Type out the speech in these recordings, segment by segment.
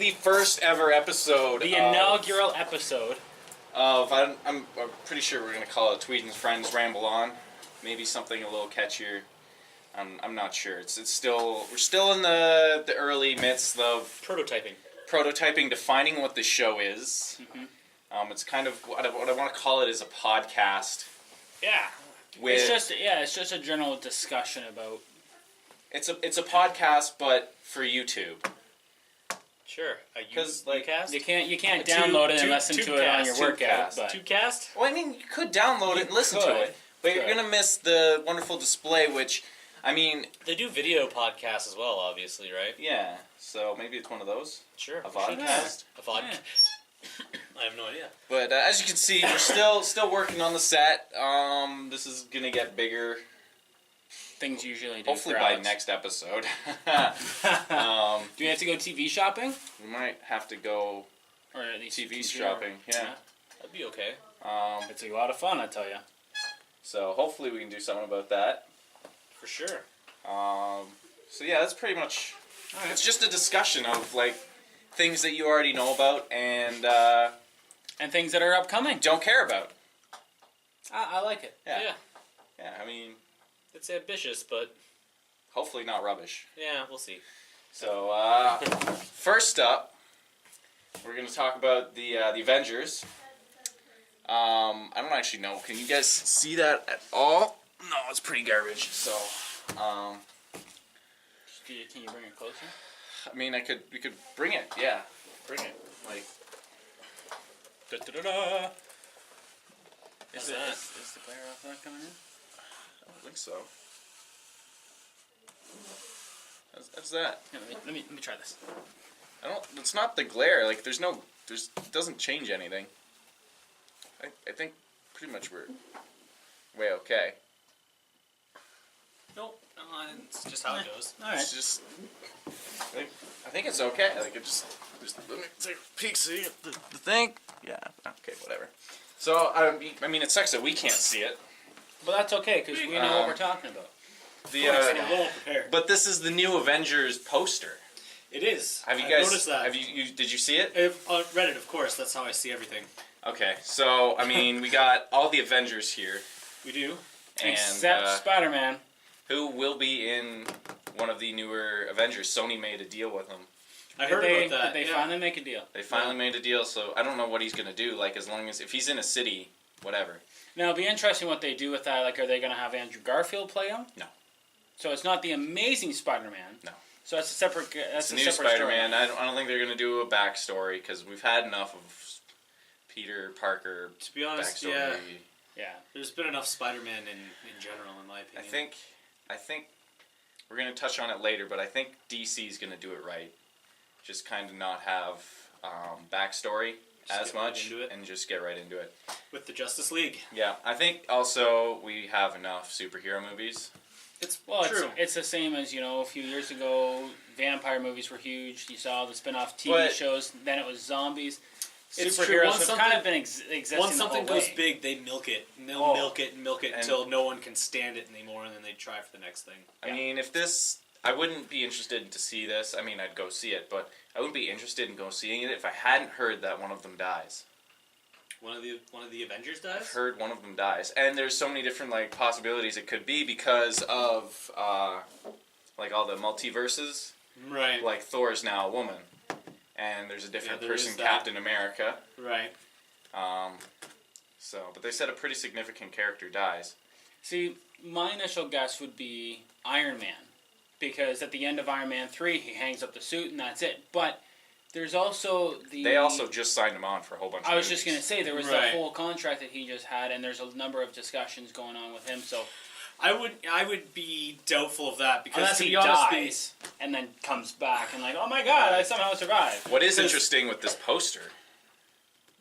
the first ever episode. The inaugural episode. I'm pretty sure we're going to call it Tweed and Friends Ramble On. Maybe something a little catchier. I'm not sure. We're still in the early midst of prototyping, defining what the show is. Mm-hmm. It's kind of what I want to call it is a podcast. Yeah. It's just a general discussion about. It's a podcast, but for YouTube. Sure. Because you can't download it and listen to it on your workout. TWEEDSUCKS? Well, I mean, you could download it and listen to it, but you're gonna miss the wonderful display, which. I mean... They do video podcasts as well, obviously, right? Yeah, so maybe it's one of those? Sure. A vodcast? A vodcast? Yeah. I have no idea. But as you can see, we're still working on the set. This is going to get bigger. Things usually do. Hopefully by next episode. Do we have to go TV shopping? We might have to go or at least TV shopping, yeah. That'd be okay. It's a lot of fun, I tell you. So hopefully we can do something about that. For sure. So yeah, that's pretty much. Right. It's just a discussion of like things that you already know about and things that are upcoming. Don't care about. I like it. Yeah. I mean, it's ambitious, but hopefully not rubbish. Yeah, we'll see. So first up, we're gonna talk about the Avengers. I don't actually know. Can you guys see that at all? No, it's pretty garbage. So, can you bring it closer? I mean, we could bring it. Yeah, bring it. Like, da-da-da-da. Is the glare off that coming in? I don't think so. How's that? Yeah, let me try this. It's not the glare. Like, it doesn't change anything. I think pretty much we're way okay. Nope, it's just how it goes. All right. It's just, I think it's okay. Like it just let me take a peek, see the thing. Yeah. Okay. Whatever. So I mean, it sucks that we can't see it. But that's okay because we know what we're talking about. But this is the new Avengers poster. It is. Have you guys noticed that? Did you see it? On Reddit, of course. That's how I see everything. Okay. So I mean, we got all the Avengers here. We do. Except Spider-Man. Who will be in one of the newer Avengers. Sony made a deal with him. I heard about that. Did they finally make a deal? They finally made a deal, so I don't know what he's going to do. Like, as long as... If he's in a city, whatever. Now, it'll be interesting what they do with that. Like, are they going to have Andrew Garfield play him? No. So it's not the Amazing Spider-Man? No. So that's a separate... It's a new Spider-Man. I don't think they're going to do a backstory, because we've had enough of Peter Parker to be honest, backstory. Yeah. There's been enough Spider-Man in general, in my opinion. I think we're going to touch on it later, but I think DC's going to do it right. Just kind of not have backstory as much and just get right into it. With the Justice League. Yeah, I think also we have enough superhero movies. It's true. It's the same as, a few years ago, vampire movies were huge. You saw the spin-off TV shows, then it was zombies. Superheroes have kind of been existing once something the whole goes big, they milk it. They'll milk it until no one can stand it anymore, and then they try for the next thing. I mean, I wouldn't be interested to see this. I mean, I'd go see it, but I wouldn't be interested in seeing it if I hadn't heard that one of them dies. One of the Avengers dies? I've heard one of them dies, and there's so many different possibilities it could be because of all the multiverses. Right. Like Thor's now a woman. And there's a different person, Captain America. Right. But they said a pretty significant character dies. See, my initial guess would be Iron Man. Because at the end of Iron Man 3, he hangs up the suit and that's it. But there's also They also just signed him on for a whole bunch of movies. was just going to say, there was that whole contract that he just had, and there's a number of discussions going on with him, so... I would be doubtful of that because unless he dies and then comes back and oh my god, I somehow survived. What is interesting with this poster,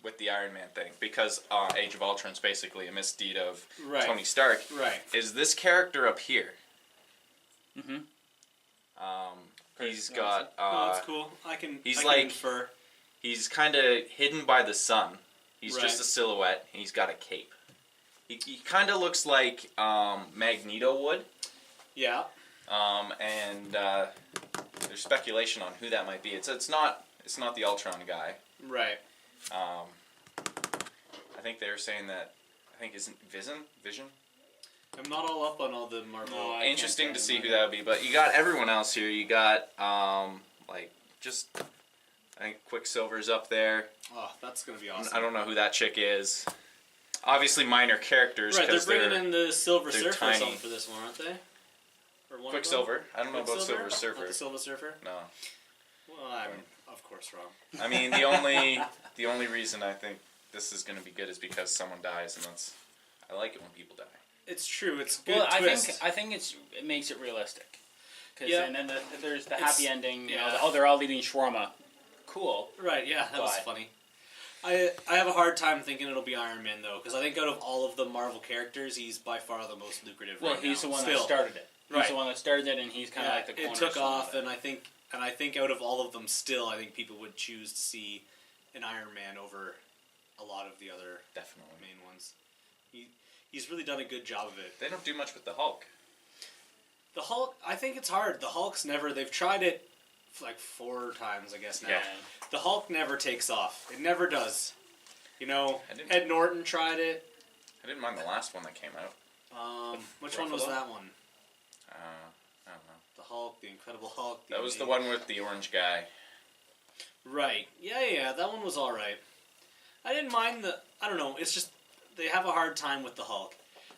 with the Iron Man thing, because Age of Ultron is basically a misdeed of Tony Stark, is this character up here. Mm-hmm. He's got. That's cool. I can infer. He's kind of hidden by the sun. He's just a silhouette. And he's got a cape. He kind of looks like Magneto would. Yeah. And there's speculation on who that might be. It's not it's not the Ultron guy. Right. I think they were saying that. I think isn't Vision. I'm not all up on all the Marvel. No, Interesting to see who that would be, but you got everyone else here. You got like just I think Quicksilver's up there. Oh, that's gonna be awesome. I don't know who that chick is. Obviously, minor characters. Right, they're bringing in the Silver Surfer tiny. or something for this one, aren't they? Or one Quicksilver. I don't know about Silver Surfer. Not the Silver Surfer. No. Well, I'm of course wrong. I mean, the only reason I think this is going to be good is because someone dies, and I like it when people die. It's true. It's good. Well, twist. I think it makes it realistic. Yeah. And then there's the happy ending. You know, yeah. they're all eating shawarma. Cool. Right. Yeah, that was funny. I have a hard time thinking it'll be Iron Man though, because I think out of all of the Marvel characters, he's by far the most lucrative. Well, right he's now. the one Still. that started it. He's Right. the one that started it, and he's kind of like the cornerstone. It took off, of it. and I think out of all of them, still, I think people would choose to see an Iron Man over a lot of the other Definitely main ones. He's really done a good job of it. They don't do much with the Hulk. The Hulk, I think it's hard. The Hulk's never. They've tried it like 4 times, I guess now. Yeah. The Hulk never takes off. It never does. You know, I Ed Norton tried it. I didn't mind the last one that came out. Which one was that one? I don't know. The Hulk, the Incredible Hulk. That was the one with the orange guy. Right. Yeah. That one was all right. I didn't mind the. I don't know. It's just they have a hard time with the Hulk.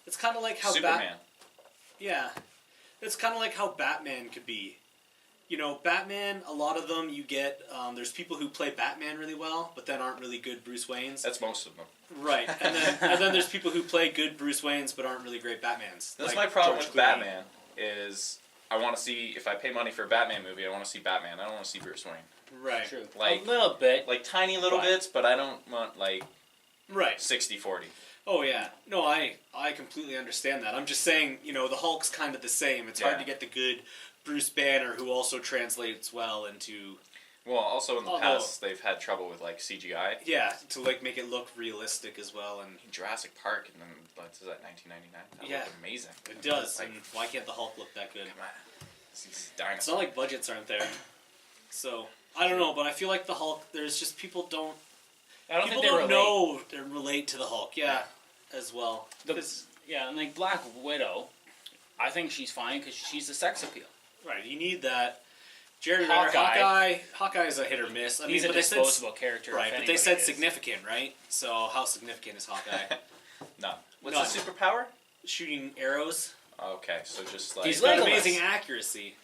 It's kind of like how Superman. Yeah. It's kind of like how Batman could be. You know, Batman, a lot of them you get, there's people who play Batman really well, but then aren't really good Bruce Waynes. That's most of them. Right. And then there's people who play good Bruce Waynes, but aren't really great Batmans. That's like my problem George with Clooney. Batman, is I want to see, if I pay money for a Batman movie, I want to see Batman. I don't want to see Bruce Wayne. Right. True. Like, a little bit. Like tiny little Right. bits, but I don't want like Right. 60-40. Oh, yeah. No, I completely understand that. I'm just saying, you know, the Hulk's kind of the same. It's hard to get the good Bruce Banner who also translates well into... Well, also in the past, they've had trouble with like CGI. Yeah, to like make it look realistic as well. And Jurassic Park, and then what is that, 1999? That looked amazing. It does. Like, and why can't the Hulk look that good? come on, this is dinosaur. It's not like budgets aren't there. So I don't know, but I feel like the Hulk. There's just people don't. I don't People think they don't relate. know they relate to the Hulk. Yeah, as well. Yeah, and like Black Widow, I think she's fine because she's a sex appeal. Right, you need that. Jeremy Renner, Hawkeye is a hit or miss. I He's mean, a disposable character. Right, but they said significant, right? So how significant is Hawkeye? None. What's None. his superpower? Shooting arrows. Okay, so just like... He's He's got Legolas. amazing accuracy.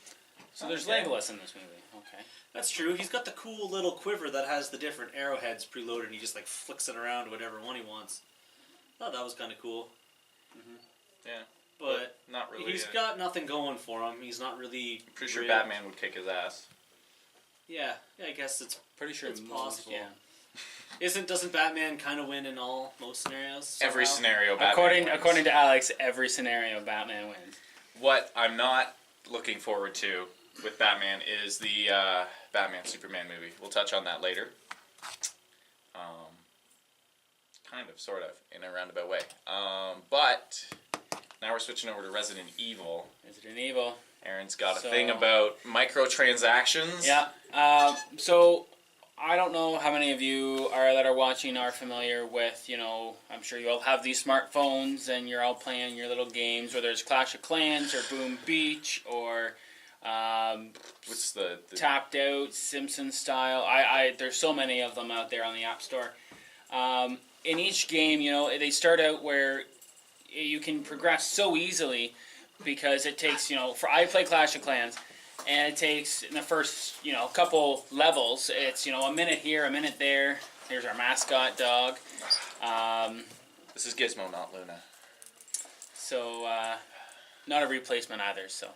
So there's Legolas in this movie. Okay. That's true. He's got the cool little quiver that has the different arrowheads preloaded, and he just like flicks it around to whatever one he wants. I thought that was kind of cool. Yeah. But not really. he's got nothing going for him. He's not really... I'm pretty sure Batman would kick his ass. Yeah, I guess it's Pretty sure it's most, possible. Yeah. Doesn't Batman kind of win in most scenarios? Somehow? Every scenario Batman wins. According to Alex, every scenario Batman wins. What I'm not looking forward to with Batman is the Batman Superman movie. We'll touch on that later. Kind of, sort of, in a roundabout way. But now we're switching over to Resident Evil. Resident Evil. Aaron's got a thing about microtransactions. Yeah. So I don't know how many of you that are watching are familiar with, you know, I'm sure you all have these smartphones and you're all playing your little games, whether it's Clash of Clans or Boom Beach or what's the Tapped Out, Simpsons style. There's so many of them out there on the App Store. In each game, you know, they start out where you can progress so easily because it takes, you know, I play Clash of Clans, and it takes, in the first, you know, couple levels, it's, you know, a minute here, a minute there. Here's our mascot dog. This is Gizmo, not Luna. So, not a replacement either, so.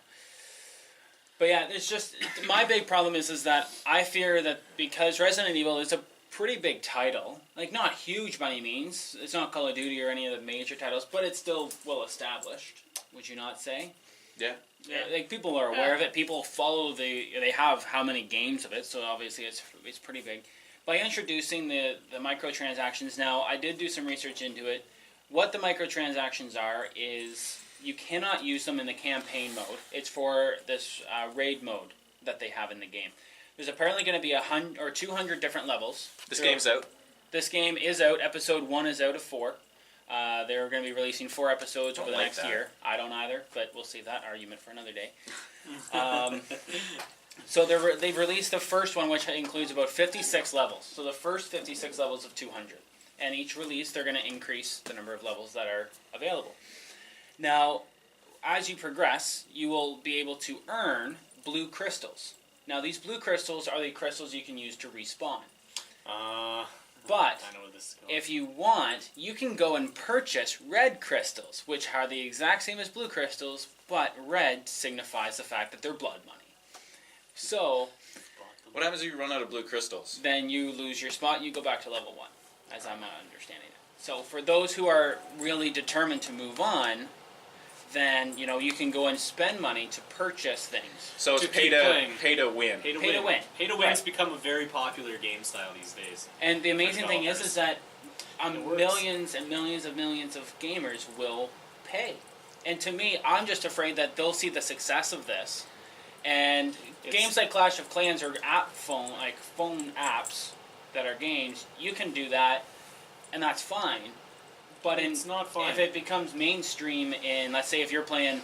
But yeah, it's just, my big problem is that I fear that because Resident Evil is a pretty big title, like not huge by any means, it's not Call of Duty or any of the major titles, but it's still well established, would you not say? Yeah. Yeah, like people are aware of it. People follow they have how many games of it, so obviously it's pretty big. By introducing the microtransactions, now I did do some research into it. What the microtransactions are is you cannot use them in the campaign mode. It's for this raid mode that they have in the game. There's apparently going to be 100 or 200 different levels. This game's out. This game is out. Episode 1 is out of 4. They're going to be releasing 4 episodes over the like next that. year. I don't either, but we'll save that argument for another day. So they've released the first one, which includes about 56 levels. So the first 56 levels of 200. And each release, they're going to increase the number of levels that are available. Now, as you progress, you will be able to earn blue crystals. Now, these blue crystals are the crystals you can use to respawn. But I know where this is going. if you want, you can go and purchase red crystals, which are the exact same as blue crystals, but red signifies the fact that they're blood money. So, What happens if you run out of blue crystals? then you lose your spot, you go back to level 1, as I'm understanding it. So for those who are really determined to move on, then, you know, you can go and spend money to purchase things. So it's To pay keep to playing. pay to win. Pay to Pay to win. win. Pay to win's become a very popular game style these days. And the amazing thing is developers. that It works. millions and millions of gamers will pay. And to me, I'm just afraid that they'll see the success of this. And games like Clash of Clans or phone apps that are games, you can do that, and that's fine. But It's not fine. if it becomes mainstream in, let's say if you're playing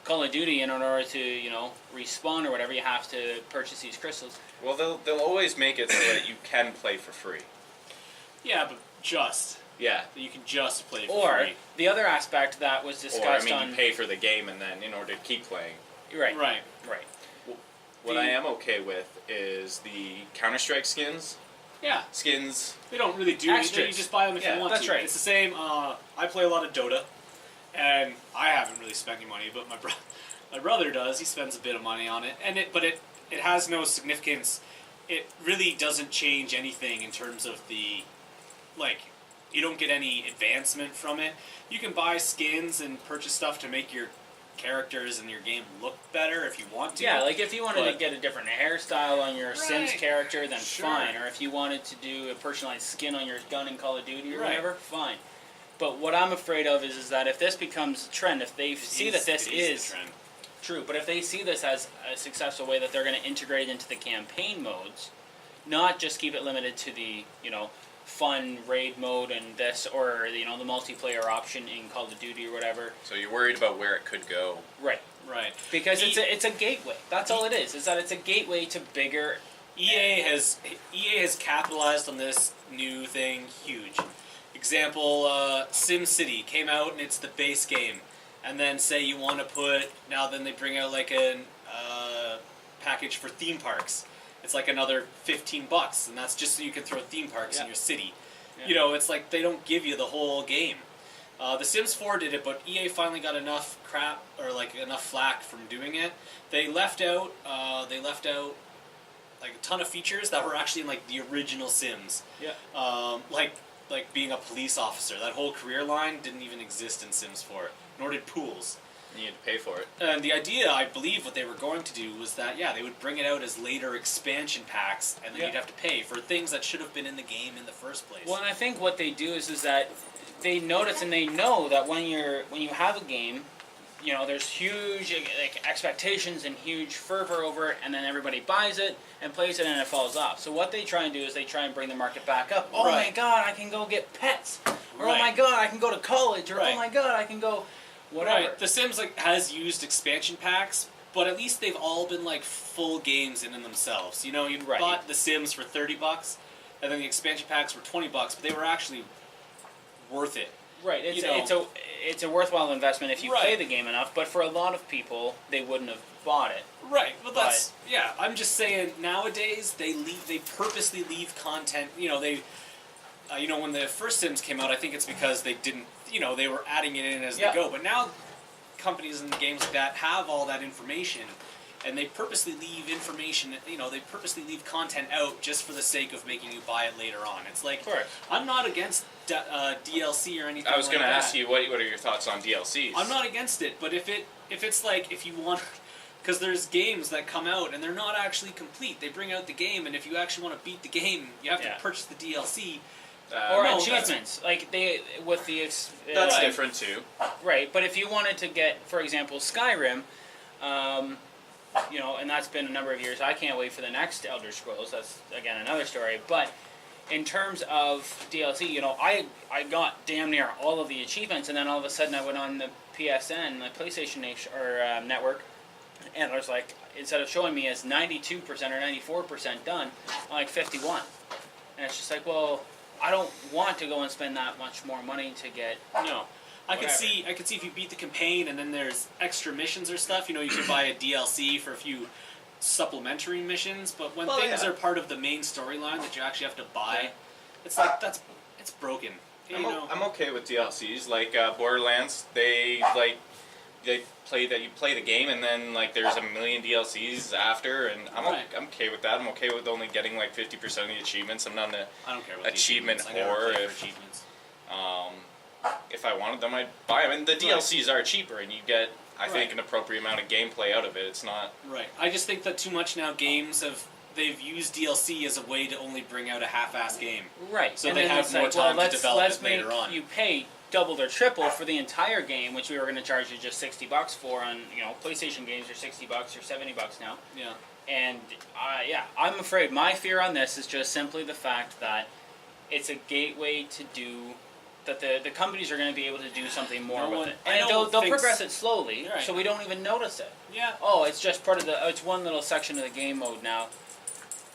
Call of Duty and in order to, you know, respawn or whatever, you have to purchase these crystals. Well, they'll always make it so that you can play for free. Yeah, but just. Yeah. You can just play for Or free. the other aspect that was Or I discussed mean, on... you pay for the game and then in order to keep playing. Right. Right. What I am okay with is the Counter-Strike skins. Yeah. Skins. They don't really do anything. You Extras. just buy them if Yeah, you want that's to. right. It's the same. I play a lot of Dota, and I haven't really spent any money, but my brother does. He spends a bit of money on it, but it has no significance. It really doesn't change anything in terms of the, like, you don't get any advancement from it. You can buy skins and purchase stuff to make your characters and your game look better if you want to. Yeah, like if you wanted to But- get a different hairstyle on your Sims Right. character, then Sure. fine. Or if you wanted to do a personalized skin on your gun in Call of Duty or Right. whatever, fine. But what I'm afraid of is that if this becomes a trend, if they see that this It is the trend. true, but if they see this as a successful way that they're going to integrate it into the campaign modes, not just keep it limited to the, you know, fun raid mode and this, or, you know, the multiplayer option in Call of Duty or whatever. So you're worried about where it could go. Right. Right. Because it's a gateway. That's all it is that it's a gateway to bigger... EA has capitalized on this new thing huge. Example, SimCity came out and it's the base game, and then say you want to put then they bring out like a package for theme parks. It's like another $15, and that's just so you can throw theme parks in your city. Yeah. You know, it's like they don't give you the whole game. The Sims 4 did it, but EA finally got enough crap or like enough flack from doing it. They left out like a ton of features that were actually in like the original Sims. Yeah. Like being a police officer. That whole career line didn't even exist in Sims 4. Nor did pools. And you had to pay for it. And the idea, I believe, what they were going to do was that they would bring it out as later expansion packs, and then Yeah. you'd have to pay for things that should have been in the game in the first place. Well, and I think what they do is that they notice and they know that when you have a game, you know, there's huge like expectations and huge fervor over it, and then everybody buys it and plays it, and it falls off. So what they try and do is they try and bring the market back up. Oh my Right. God, I can go get pets, or Right. oh my God, I can go to college, or Right. oh my God, I can go whatever. Right. The Sims has used expansion packs, but at least they've all been like full games in themselves. You know, you Right. bought The Sims for $30, and then the expansion packs were $20, but they were actually worth it. Right, You it's a worthwhile investment if you Right. play the game enough. But for a lot of people, they wouldn't have bought it. Right. Well, that's I'm just saying. Nowadays, they purposely leave content. You know, when the first Sims came out, I think it's because they didn't. You know, they were adding it in as Yeah. they go. But now, companies and games like that have all that information, and they purposely leave information. You know, they purposely leave content out just for the sake of making you buy it later on. It's like Of course. I'm not against DLC or anything. I was going going to to ask you, what are your thoughts on DLCs? I'm not against it, but if it's like if you want, because there's games that come out and they're not actually complete. They bring out the game, and if you actually want to beat the game, you have Yeah. to purchase the DLC. Or no, achievements, like they with the That's Right. different too. right. But if you wanted to get, for example, Skyrim, and that's been a number of years. I can't wait for the next Elder Scrolls. That's, again, another story. But in terms of DLC, I got damn near all of the achievements, and then all of a sudden I went on the PSN, the PlayStation network, and I was like, instead of showing me as 92% or 94% done, I'm like 51. And it's just like, well, I don't want to go and spend that much more money to get. No. I could see if you beat the campaign and then there's extra missions or stuff, you could buy a DLC for a few supplementary missions, but when things are part of the main storyline that you actually have to buy, it's like it's broken. I'm okay with DLCs like Borderlands. They play that you play the game and then there's a million DLCs after, and I'm okay with that. I'm okay with only getting 50% of the achievements. I'm not an I don't care about achievement whore. If I wanted them, I'd buy them. And the DLCs are cheaper, and you get I think an appropriate amount of gameplay out of it. It's not right. I just think that too much now games they've used DLC as a way to only bring out a half-assed game. Right. So and they have more time to develop it later on. You pay double or triple for the entire game, which we were going to charge you just $60 for on PlayStation games are $60 or $70 now. Yeah. And I'm afraid my fear on this is just simply the fact that it's a gateway to do. That the companies are going to be able to do something more with it, and they'll progress it slowly, so we don't even notice it. Yeah. Oh, it's just part of it's one little section of the game mode now.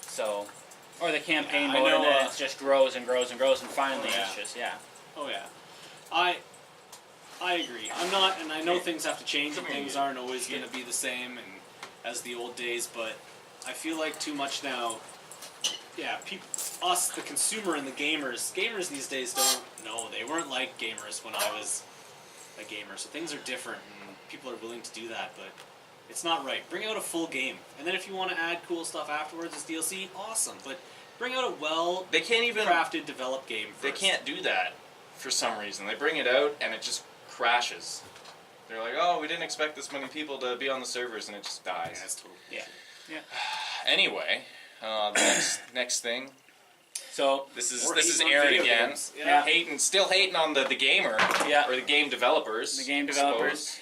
So, or the campaign mode, and then it just grows and grows and grows, and finally it's just Oh yeah, I agree. I'm not, and I know things have to change, and things aren't always going to be the same as the old days, but I feel like too much now. Yeah, us, the consumer and the gamers these days don't know. They weren't like gamers when I was a gamer, so things are different, and people are willing to do that, but it's not right. Bring out a full game, and then if you want to add cool stuff afterwards as DLC, awesome, but bring out a they can't even crafted, developed game first. They can't do that for some reason. They bring it out, and it just crashes. They're like, oh, we didn't expect this many people to be on the servers, and it just dies. Yeah, that's totally... Yeah. Anyway... the next thing. So this is Aaron again. Yeah. Still hating on the gamer. Yeah. Or the game developers. The game developers.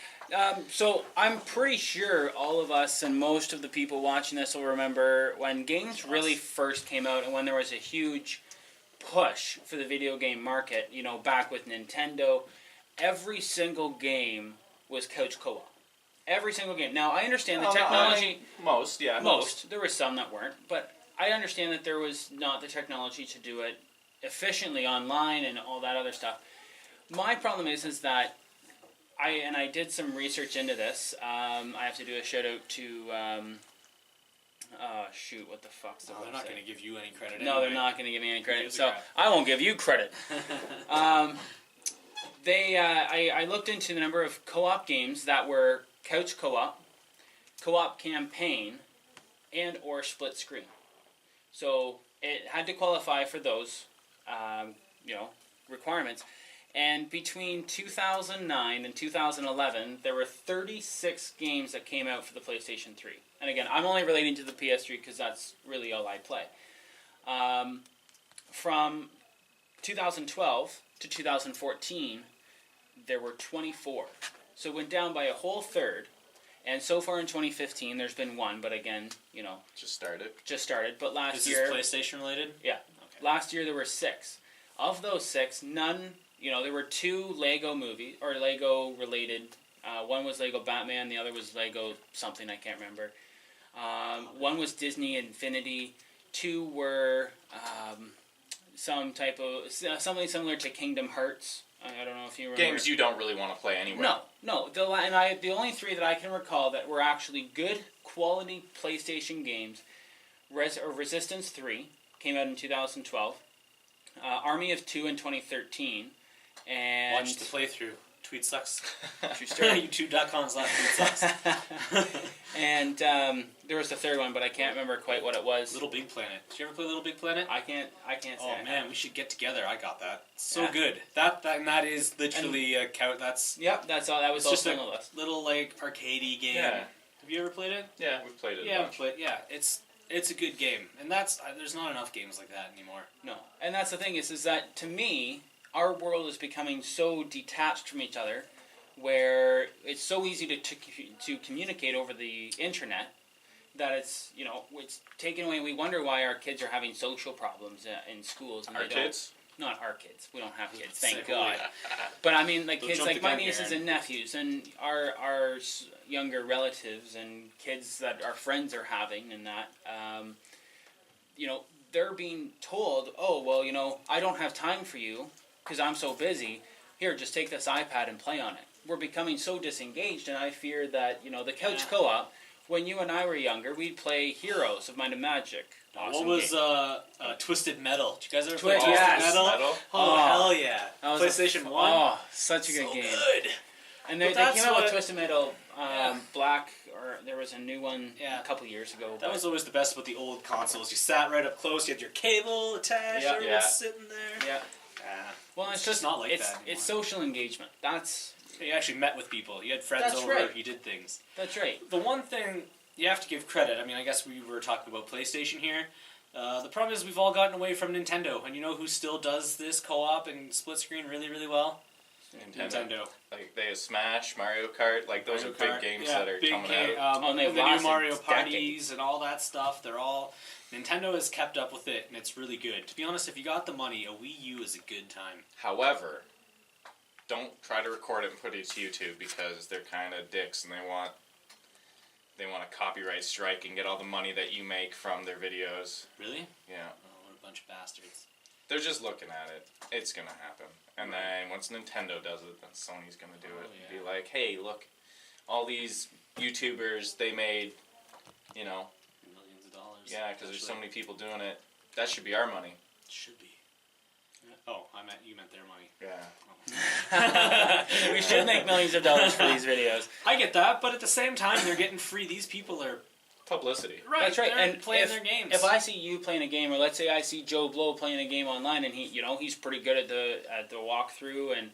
So I'm pretty sure all of us and most of the people watching this will remember when games really first came out and when there was a huge push for the video game market. Back with Nintendo, every single game was couch co-op. Every single game. Now, I understand the technology... Most. There were some that weren't, but I understand that there was not the technology to do it efficiently online and all that other stuff. My problem is that I did some research into this. I have to do a shout-out to... what the fuck's the website? They're not going to give you any credit No, anyway. they're not going to give me any credit, so I won't give you credit. I looked into the number of co-op games that were couch co-op, co-op campaign, and or split screen. So it had to qualify for those, requirements. And between 2009 and 2011, there were 36 games that came out for the PlayStation 3. And again, I'm only relating to the PS3 because that's really all I play. From 2012 to 2014, there were 24. So it went down by a whole third. And so far in 2015, there's been one, but again, Just started. But last Is year... this PlayStation related? Yeah. Okay. Last year there were 6. Of those 6, none... there were 2 Lego movies, or Lego related. One was Lego Batman, the other was Lego something, I can't remember. One was Disney Infinity. 2 were some type of... something similar to Kingdom Hearts. I don't know if you remember. Games you don't really want to play anyway. No. The only 3 that I can recall that were actually good quality PlayStation games, Resistance 3 came out in 2012, Army of 2 in 2013, and Watch the playthrough. TWEEDSUCKS. True story. YouTube.com/TWEEDSUCKS. And there was the third one, but I can't remember quite what it was. Little Big Planet. Did you ever play Little Big Planet? I can't say. Oh man, we should get together. I got that. So Yeah. good. That is literally a couch. That's Yep, that's all. That was it's just also on the list. little arcadey game. Yeah. Have you ever played it? Yeah, we've played it. Yeah, a bunch. but it's a good game, and there's not enough games like that anymore. No, and that's the thing is that to me, our world is becoming so detached from each other, where it's so easy to communicate over the internet that it's, you know, it's taken away. We wonder why our kids are having social problems in schools. And Our they don't. kids? Not our kids. We don't have kids, thank Say, God. But I mean, like Don't kids, jump like the my gun, nieces Aaron. and nephews, and our younger relatives and kids that our friends are having, and that, you know, they're being told, oh, well, you know, I don't have time for you because I'm so busy. Here, just take this iPad and play on it. We're becoming so disengaged, and I fear that, you know, the couch co-op. When you and I were younger, we'd play Heroes of Might and Magic. Awesome What was game. Twisted Metal? Did you guys ever play Twisted Twisted Metal? Metal? Oh, hell yeah! That was PlayStation 1? Oh, such a good so game. good. And But they that's came out with what- Twisted Metal Yeah. Black, or there was a new one Yeah. a couple years ago. That was always the best with the old consoles. You sat right up close, you had your cable attached, Yeah. everyone's Yeah. sitting there. Yeah. Ah. Well, It's just not like that anymore. It's social engagement. That's You actually met with people. You had friends That's over, right. you did things. right. The one thing you have to give credit, I mean, I guess we were talking about PlayStation here. The problem is we've all gotten away from Nintendo, and you know who still does this co-op and split screen really, really well? Nintendo. Like they have Smash, Mario Kart, like those Mario are big Kart, games yeah, that are big coming game, out. And they've the new lasted Mario decades. parties and all that stuff. They're all Nintendo has kept up with it, and it's really good. To be honest, if you got the money, a Wii U is a good time. However, don't try to record it and put it to YouTube because they're kind of dicks and they want a copyright strike and get all the money that you make from their videos. Really? Yeah. Oh, what a bunch of bastards. They're just looking at it. It's gonna happen. And then once Nintendo does it, then Sony's gonna do it. Oh, Be like, hey, look, all these YouTubers, they made, you know, Millions of dollars. yeah, because there's so Actually, many people doing it. That should be our money. should be. Oh, you meant their money. Yeah. We should make millions of dollars for these videos. I get that, but at the same time, they're getting free. These people are Publicity. right. That's right. They're And playing if, their games. if I see you playing a game, or let's say I see Joe Blow playing a game online, and he's pretty good at the walkthrough and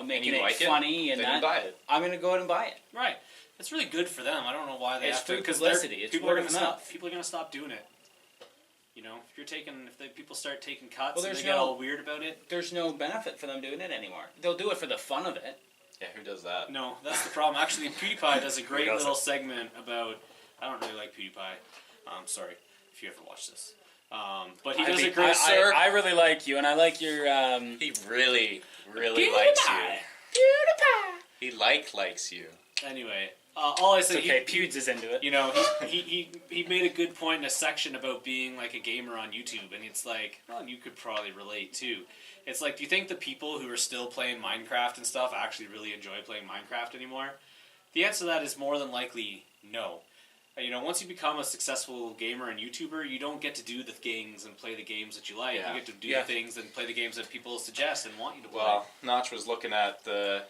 making you it like it, funny and then that, you buy it. I'm gonna go ahead and buy it. right, it's really good for them. I don't know why they It's have to. free 'cause publicity. they're- It's people word are of gonna stop. mouth. People are gonna stop doing it. You know, if people start taking cuts Well, and there's they get no- all weird about it. There's no benefit for them doing it anymore. They'll do it for the fun of it. Yeah, who does that? No, that's the problem. Actually, PewDiePie does a great does little it? segment about. I don't really like PewDiePie. Sorry if you ever watch this. But he does a great. I really like you, and I like your. He really, really likes you. PewDiePie. He likes you. Anyway, all I It's say. okay. Pewds is into it. You know, he made a good point in a section about being like a gamer on YouTube, and it's like, well, you could probably relate too. It's like, do you think the people who are still playing Minecraft and stuff actually really enjoy playing Minecraft anymore? The answer to that is more than likely no. You know, once you become a successful gamer and YouTuber, you don't get to do the things and play the games that you like. Yeah. You get to do Yeah. the things and play the games that people suggest and want you to play. Well, Notch was looking at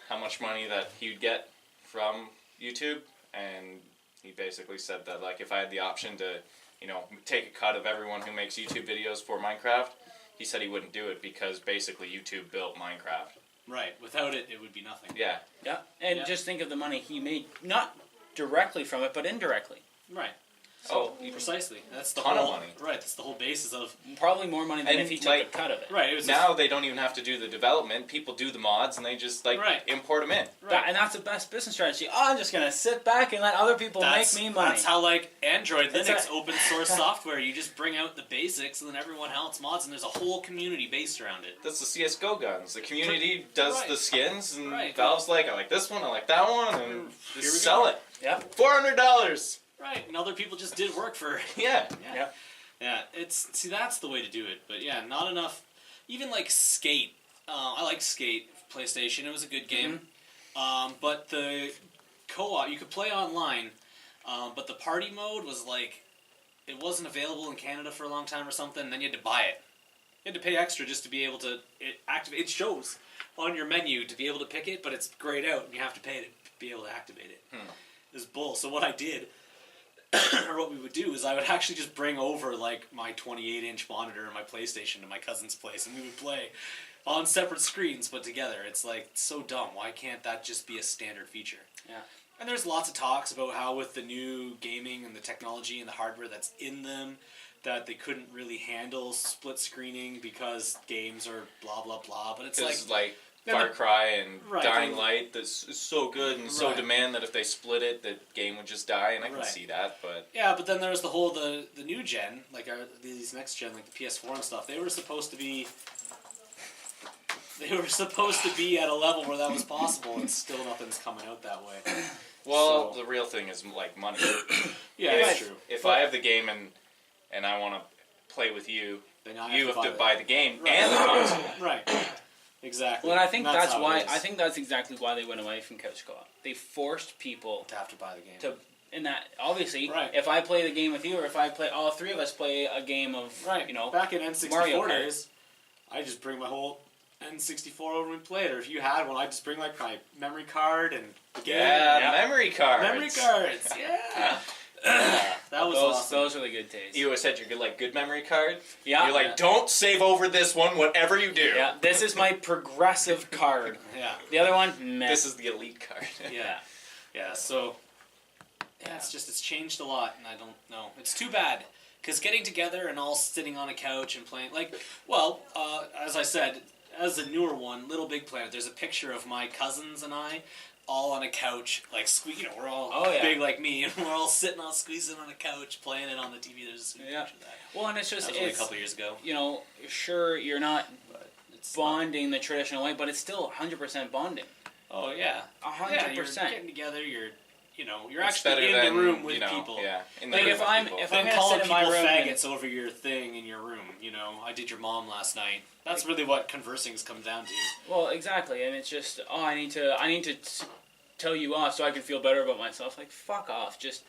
how much money that he would get from YouTube, and he basically said that like if I had the option to, take a cut of everyone who makes YouTube videos for Minecraft, he said he wouldn't do it because basically YouTube built Minecraft. right. Without it, it would be nothing. Yeah. Yeah, and Yeah. just think of the money he made, not directly from it, but indirectly. Right. Oh, Precisely. That's the ton of whole money. Right. That's the whole basis of. Probably more money than And, if he took like, a cut of it. Right. It was now they don't even have to do the development. People do the mods and they just Right. import them in. That- and that's the best business strategy. Oh, I'm just gonna sit back and let other people make me money. That's how like Android, That's Linux, right. open source software. You just bring out the basics, and then everyone else mods, and there's a whole community based around it. That's the CS:GO guns. The community does Right. the skins, and Right. Valve's like, I like this one, I like that one, and Here just we sell go. it. Yep. Right. $400. And other people just did work for. Yeah. Yep. Yeah. That's the way to do it. But yeah, not enough. Even like Skate. I like Skate PlayStation. It was a good game. But the co-op you could play online, but the party mode was like it wasn't available in Canada for a long time or something. And then you had to buy it. You had to pay extra just to be able to activate. It shows on your menu to be able to pick it, but it's grayed out, and you have to pay to be able to activate it. It's bull. So what I did, or what we would do, is I would actually just bring over like my 28-inch monitor and my PlayStation to my cousin's place, and we would play on separate screens but together. It's like so dumb. Why can't that just be a standard feature? Yeah. And there's lots of talks about how with the new gaming and the technology and the hardware that's in them, that they couldn't really handle split screening because games are blah blah blah. But it's Because, Far Cry and Right, Dying and- Light that's is so good and so Right. demand that if they split it, the game would just die, and I can Right. see that, but Yeah, but then there's the whole the new gen, like these next gen, like the PS4 and stuff. They were supposed to be at a level where that was possible, and still nothing's coming out that way. well, So- the real thing is like money. Yeah, if, that's true. If I have the game and I want to play with you, Then I you have to it. buy the game Right. and the console. Right. Exactly. Well, and I think And that's how it why. is. I think that's exactly why they went away from couch co-op. They forced people to have to buy the game. to, and that obviously, Right. if I play the game with you, or if I play all three of us play a game of, Right. you know, Back in N64 Mario Kart. days, I just bring my whole N64 over and play it. Or if you had one, I just bring like my memory card and the game. Yeah, Yeah. memory cards. Memory cards. Yeah. That was those awesome. those are the good days. You always said you're good, like good memory card. Yeah. You're like, don't save over this one, whatever you do. Yeah, this is my progressive card. Yeah. The other one, meh. This is the elite card. Yeah. Yeah. So. Yeah, it's changed a lot, and I don't know. It's too bad. Because getting together and all sitting on a couch and playing, as I said, as a newer one, Little Big Planet, there's a picture of my cousins and I all on a couch, like, we're all big like me, and we're all sitting on, squeezing on a couch, playing it on the TV. There's a sweet Yeah. picture of that. Well, and it's just, That was only a it's, couple years ago. you know, sure, you're not But it's bonding the traditional way, but it's still 100% bonding. Oh, yeah. 100%. You're getting together, you're It's actually better in than, the room with you know, people. Yeah. In the Like, room if with I'm- people. if Then gonna calling sit in my people room and- faggots over your thing in your room, you know. I did your mom last night. That's really what conversing's come down to. Well, exactly, and it's just, I need to tell you off so I can feel better about myself. Like, fuck off. Just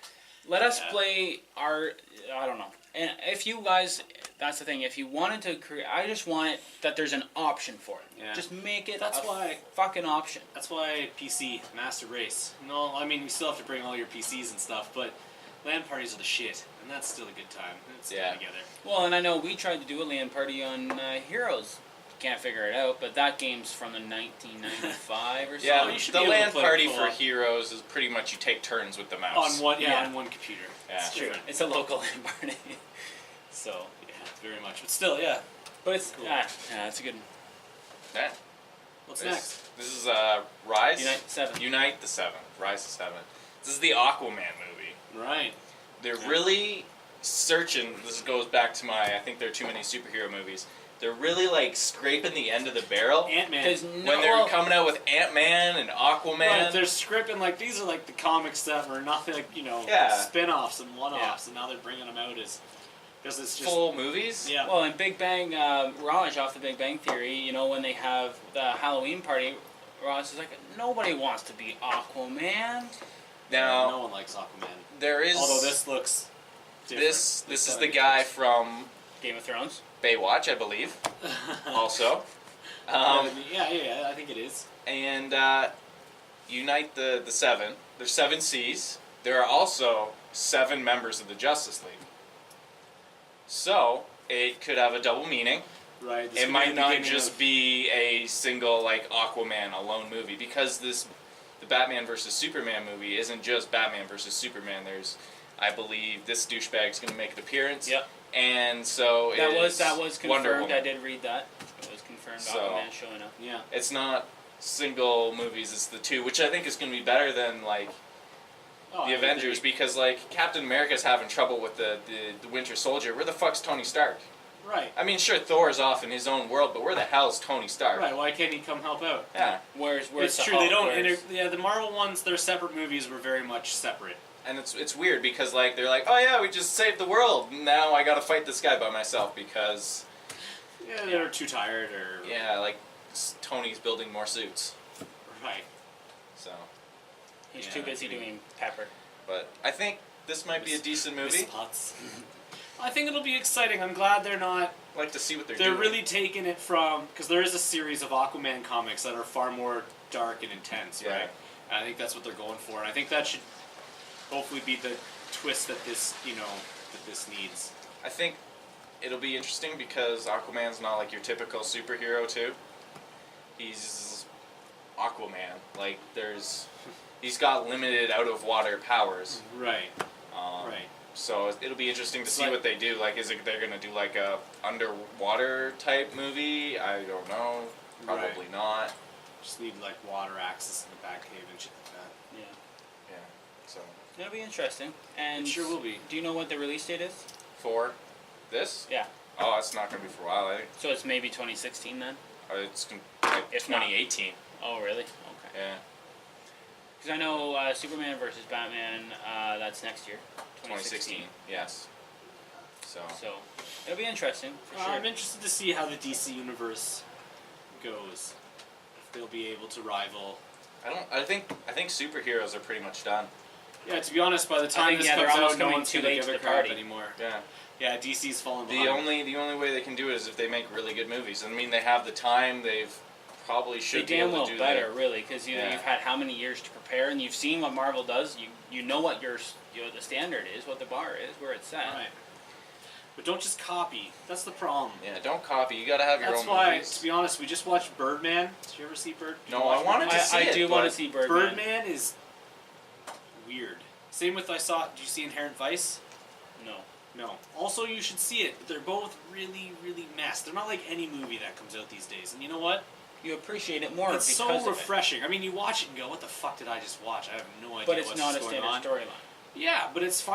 let us Yeah. play our, I don't know. And if you guys, that's the thing, if you wanted to create, I just want it that there's an option for it. Yeah. Just make it That's a why- fucking option. That's why PC, Master Race. No, I mean, you still have to bring all your PCs and stuff, but LAN parties are the shit, and that's still a good time. It's Yeah. together. Well, and I know we tried to do a LAN party on Heroes. Can't figure it out, but that game's from the 1995 or something. Yeah, you should the be able to LAN play party co-op. for Heroes is pretty much you take turns with the mouse. On one, Yeah. on one computer. Yeah. It's It's True. different. It's a local LAN party. So, Yeah, very much. But still, yeah. but it's, Cool. yeah, it's a good Yeah. What's This, next? this is Rise. Unite 7. Unite the Seven. Rise to Seven. This is the Aquaman movie. Right. They're really searching. This goes back to my. I think there are too many superhero movies. They're really like scraping the end of the barrel Ant-Man. Because when they're coming out with Ant-Man and Aquaman. Right, they're scripting like these are like the comics that were nothing like Yeah. spin-offs and one-offs, and now they're bringing them out as because it's just full movies. yeah. Well, in Big Bang, Raj off the Big Bang Theory, you know, when they have the Halloween party, Raj is like, nobody wants to be Aquaman. Now no one likes Aquaman. there is Although this looks different. this is the guy from Game of Thrones. Baywatch, I believe. Also, yeah, I think it is. and unite the seven. There's 7 C's. There are also 7 members of the Justice League. So it could have a double meaning. Right. this It could be might the not beginning just of- be a single like Aquaman alone movie because the Batman versus Superman movie isn't just Batman versus Superman. There's, I believe, this douchebag's going to make an appearance. Yep. And so That is was Wonder confirmed. Woman. I did read that. It was confirmed. So- Aquaman showing up. Yeah. It's not single movies. It's the 2, which I think is going to be better than like Oh, the I Avengers agree. because like Captain America's having trouble with the Winter Soldier. Where the fuck's Tony Stark? Right. I mean, sure, Thor's off in his own world, but where the hell's Tony Stark? Right. Why can't he come help out? Yeah. Where's It's the true. They Hulk? don't. Where's- The Marvel ones, their separate movies were very much separate. And it's weird because like they're like, oh yeah, we just saved the world. Now I gotta fight this guy by myself because Yeah, they're too tired or yeah, like Tony's building more suits. right. So, He's Yeah, too busy I agree. doing Pepper. but I think this might be a decent Miss movie. Potts. I think it'll be exciting. I'm glad they're not. I'd like to see what they're They're doing. really taking it from because there is a series of Aquaman comics that are far more dark and intense, Yeah. right? And I think that's what they're going for, and I think that should hopefully be the twist that this that this needs. I think it'll be interesting because Aquaman's not like your typical superhero too. He's Aquaman. Like he's got limited out of water powers. Right. Right. So it'll be interesting to It's see like- what they do. Like, they're gonna do like a underwater type movie? I don't know. Probably not. Just need like water access in the back cave and shit like that. Yeah. Yeah. So It'll be interesting. And It sure will be. do you know what the release date is? for this, Yeah. oh, it's not gonna be for a while. I think So it's maybe 2016 then? it's like If not. 2018. Oh, really? Okay. Yeah. Because I know Superman versus Batman, that's next year. 2016. Yes. So So it'll be interesting for sure. I'm interested to see how the DC universe goes. If they'll be able to rival. I think superheroes are pretty much done. Yeah, to be honest, by the time think, this yeah, they're comes almost out, no coming one's too gonna late give to a the crap party. anymore. Yeah. Yeah, DC's fallen The behind. only way they can do it is if they make really good movies. I mean, they have the time. They've probably They should be damn able well to do better, that. really, because Yeah. you've had how many years to prepare, and you've seen what Marvel does. You know what the standard is, what the bar is, where it's set. Right. But don't just copy. That's the problem. Yeah, don't copy. You gotta have your That's own why, movies. to be honest, we just watched Birdman. Did you ever see Did you No, watch I wanted Birdman? to see I it, do want to but see Birdman. Birdman is weird. Same with did you see Inherent Vice? No. No. Also, you should see it, but they're both really, really messed. They're not like any movie that comes out these days. And you know what? You appreciate it more It's because so of it. refreshing. I mean, you watch it and go, what the fuck did I just watch? I have no idea But it's what's not a going standard on. storyline. Yeah, but it's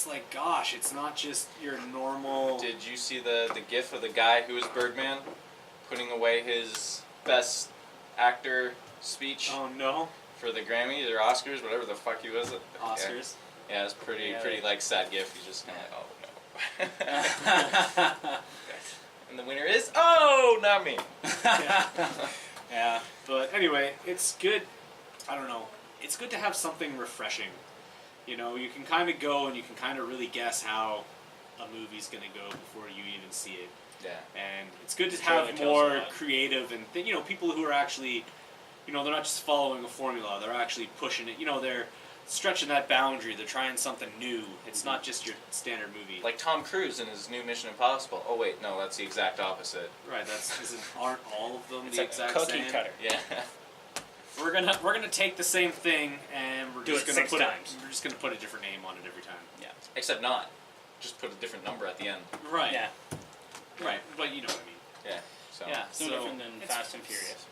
like, gosh, it's not just your normal... Did you see the gif of the guy who was Birdman putting away his best actor speech Oh, no. for the Grammys or Oscars, whatever the fuck he was? Oscars. Yeah, it's pretty Yeah, like sad gif. He's just kind of like, oh no. And the winner is not me. Yeah, but anyway, it's good. I don't know. It's good to have something refreshing. You know, you can kind of go and you can kind of really guess how a movie's going to go before you even see it. Yeah. And it's good to The trailer have tells a more lot. creative and, people who are actually, they're not just following a formula. They're actually pushing it. They're stretching that boundary. They're trying something new. It's not just your standard movie. Like Tom Cruise in his new Mission Impossible. Oh wait, no, that's the exact opposite. Right, aren't all of them It's the a exact cookie same? cutter. Yeah. We're gonna take the same thing and we're Do just it gonna 6 put times. we're just gonna put a different name on it every time. Yeah. Except not. Just put a different number at the end. Right. Yeah. Right. But you know what I mean. Yeah. So. Yeah. It's no different than Fast and Furious.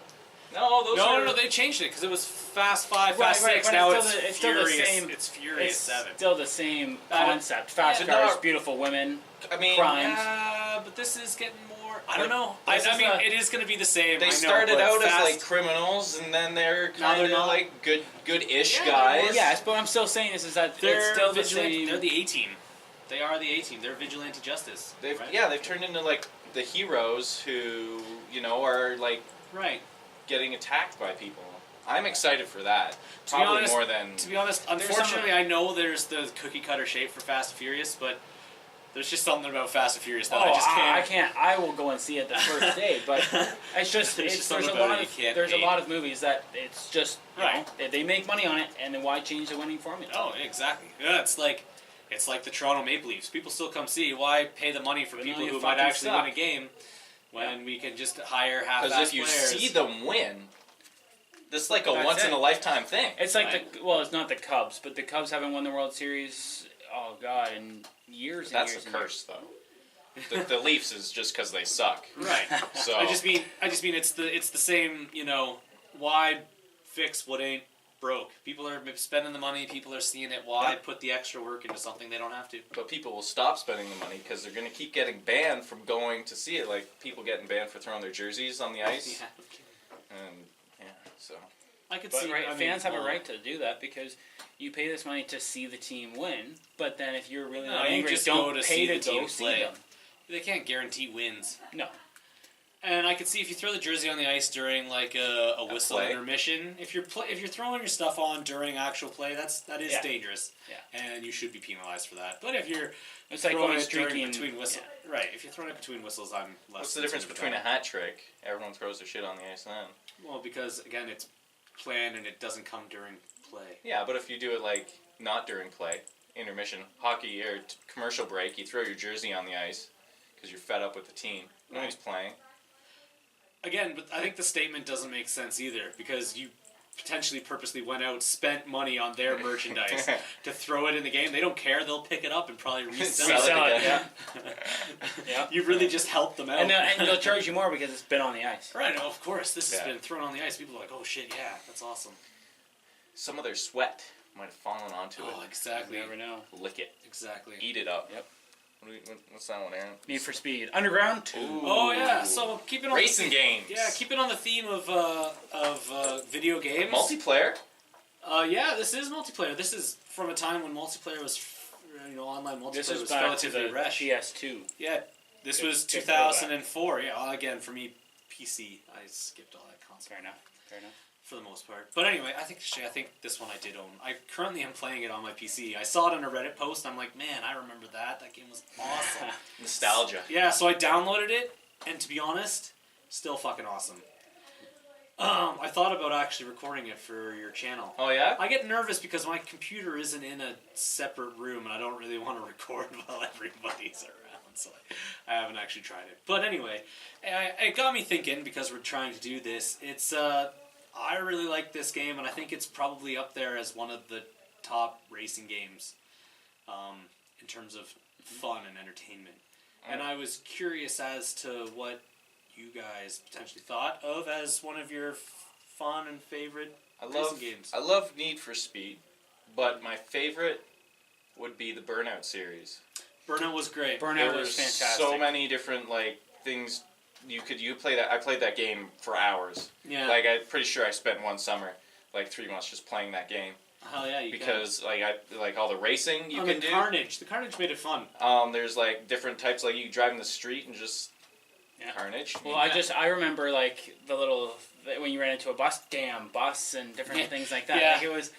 No, those are. No, they changed it because it was Fast 5, Right, Fast right, 6. but Now it's still the Furious. same- It's Furious It's 7. still the same I don't- concept. Fast yeah, cars, no. beautiful women, I mean, crimes. But this is getting more. I don't know. This I is mean, a- it is going to be the same. they I know, started but out as Fast, like criminals, and then they're Now kind they're of not. like good-ish Yeah, guys. Yes, but what I'm still saying is that they're it's still the vigilante. same. They're the A-team. They are the A-team. They're vigilante justice. They've right? they've turned into like the heroes who are like Right. getting attacked by people. I'm excited for that. To be Probably honest- more than. To be honest, unfortunately, I know there's the cookie cutter shape for Fast and Furious, but there's just something about Fast and Furious that Oh, I just can't. I can't. I will go and see it the first day, but it's just There's there's just a something lot about it of you can't there's a hate. lot of movies that it's just Right. they make money on it, and then why change the winning formula? Oh, exactly. Yeah, it's like the Toronto Maple Leafs. People still come see. Why pay the money for But no, people you who might fucking actually suck. win a game when we can just hire half-assed Because if you players? see them win, this is like a That's once-in-a-lifetime thing. It's like Right. it's not the Cubs, but the Cubs haven't won the World Series. Oh God, in years. That's and years a and curse, though. The Leafs is just because they suck. Right. So I just mean it's the same. Why fix what ain't broke? People are spending the money. People are seeing it. Why put the extra work into something they don't have to? But people will stop spending the money because they're going to keep getting banned from going to see it. Like people getting banned for throwing their jerseys on the ice, and so I could But see. right, I mean, fans have a well, right to do that because you pay this money to see the team win. But then if you're really No, not you angry, just don't go to pay see to the team go see play. them. They can't guarantee wins. No. And I could see if you throw the jersey on the ice during like a whistle play. intermission, if you're throwing your stuff on during actual play, that is Yeah. dangerous. Yeah. And you should be penalized for that. But if you're It's like throwing going it during streaking between whistles, right? If you're throwing it between whistles, I'm less. what's the difference concerned between a with hat trick? Everyone throws their shit on the ice then. that. Well, because again, it's planned and it doesn't come during play. Yeah, but if you do it like not during play, intermission, hockey or commercial break, you throw your jersey on the ice because you're fed up with the team. Nobody's playing. Again, but I think the statement doesn't make sense either because potentially purposely went out, spent money on their merchandise to throw it in the game. They don't care. They'll pick it up and probably resell Resell it. it, yeah. Yeah. You really just helped them out. And they'll charge you more because it's been on the ice. Right, no, of course. This has been thrown on the ice. People are like, oh shit, yeah, that's awesome. Some of their sweat might have fallen onto it. Oh, exactly. You never know. Lick it. Exactly. Eat it up. Yep. What's that one, Aaron? Need for Speed. Underground 2. Ooh. Oh yeah, so keep it on Racing games. Yeah, keep it on the theme of video games. Multiplayer? Yeah, this is multiplayer. This is from a time when multiplayer was, online multiplayer This is was back to relatively the fresh. PS2. Yeah, this was Good 2004. Yeah, well, again, for me, PC. I skipped all that console. Fair enough. Fair enough. For the most part. But anyway, I think this one I did own. I currently am playing it on my PC. I saw it on a Reddit post. I'm like, man, I remember that. That game was awesome. Nostalgia. Yeah, so I downloaded it, and to be honest, still fucking awesome. I thought about actually recording it for your channel. Oh, yeah? I get nervous because my computer isn't in a separate room, and I don't really want to record while everybody's around, so I haven't actually tried it. But anyway, it got me thinking, because we're trying to do this. It's I really like this game, and I think it's probably up there as one of the top racing games in terms of fun and entertainment. And I was curious as to what you guys potentially thought of as one of your fun and favorite racing games. I love Need for Speed, but my favorite would be the Burnout series. Burnout was great. Burnout was fantastic. So many different things you play that. I played that game for hours. Yeah. I'm pretty sure I spent one summer, 3 months, just playing that game. Hell yeah, because I all the racing you can do. Carnage. The Carnage made it fun. There's different types, you drive in the street and just carnage. Well, I remember the little when you ran into a bus and different things like that. Yeah. It was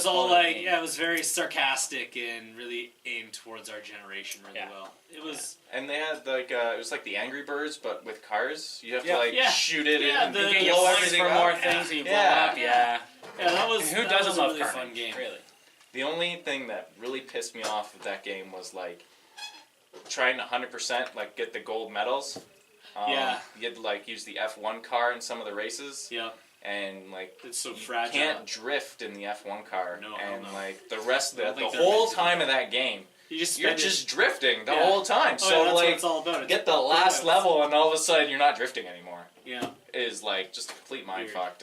all it was very sarcastic and really aimed towards our generation really well. It was, and they had it was like the Angry Birds but with cars. You have to shoot it and you get blow points everything for up. more things and you blow up. Yeah, that was. And who that doesn't was a love really Carnage? fun game. Really. The only thing that really pissed me off with that game was trying to 100% get the gold medals. You had to use the F1 car in some of the races. Yeah. And it's so you fragile. can't drift in the F1 car. No, and no. The rest of the whole time of that game, you're just drifting the whole time. Oh, so that's what it's all about. Get the last level and all of a sudden you're not drifting anymore. Yeah. Is just a complete mindfuck.